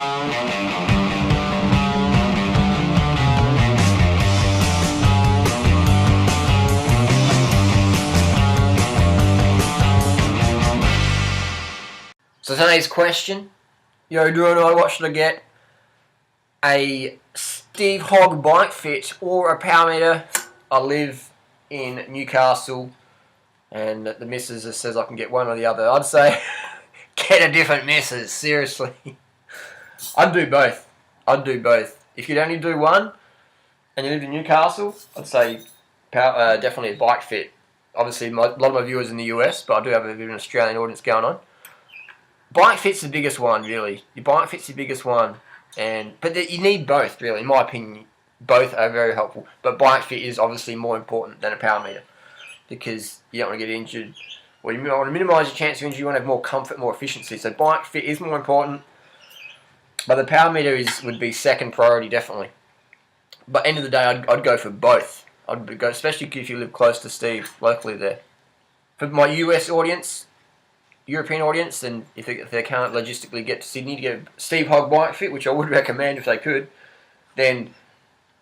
So today's question, do I know what should I get? A Steve Hogg bike fit or a power meter? I live in Newcastle and the missus says I can get one or the other. I'd say get a different missus, seriously. I'd do both. If you'd only do one and you live in Newcastle, I'd say definitely a bike fit. Obviously, a lot of my viewers in the US, but I do have a bit of an Australian audience going on. Bike fit's the biggest one, really. Your bike fit's the biggest one, but you need both, really. In my opinion, both are very helpful. But bike fit is obviously more important than a power meter because you don't want to get injured. Well, you want to minimise your chance of injury. You want to have more comfort, more efficiency. So bike fit is more important, but the power meter would be second priority, definitely. But end of the day, I'd go for both. I'd go, especially if you live close to Steve, locally there. For my US audience, European audience, and if they can't logistically get to Sydney to get a Steve Hogg bike fit, which I would recommend if they could, then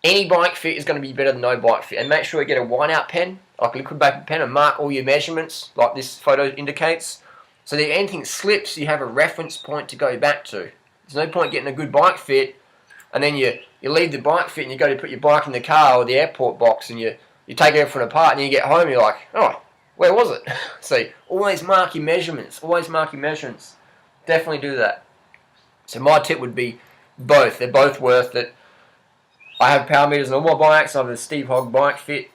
any bike fit is going to be better than no bike fit. And make sure you get a whiteout pen, like a liquid paper pen, and mark all your measurements, like this photo indicates, so that if anything slips, you have a reference point to go back to. There's no point getting a good bike fit, and then you leave the bike fit and you go to put your bike in the car or the airport box, and you take everything apart, and then you get home and you're like, oh, where was it? So always mark your measurements. Definitely do that. So my tip would be both. They're both worth it. I have power meters on all my bikes. I have a Steve Hogg bike fit.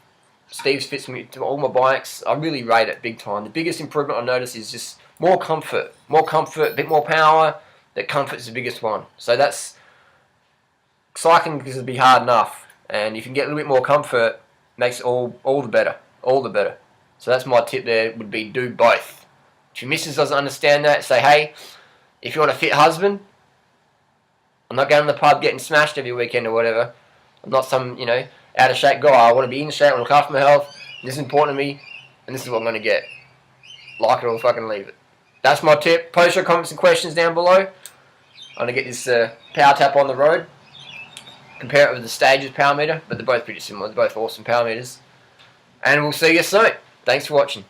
Steve's fits me to all my bikes. I really rate it big time. The biggest improvement I notice is just more comfort. A bit more power. The comfort's the biggest one. So that's cycling, because it'd be hard enough. And if you can get a little bit more comfort, makes it all the better. So that's my tip there, would be do both. If your missus doesn't understand that, say, hey, if you want a fit husband, I'm not going to the pub getting smashed every weekend or whatever. I'm not some, out of shape guy. I want to be in shape, I want to look after my health. This is important to me, and this is what I'm going to get. Like it or fucking leave it. That's my tip. Post your comments and questions down below. I'm going to get this power tap on the road. Compare it with the Stages power meter, but they're both pretty similar. They're both awesome power meters. And we'll see you soon. Thanks for watching.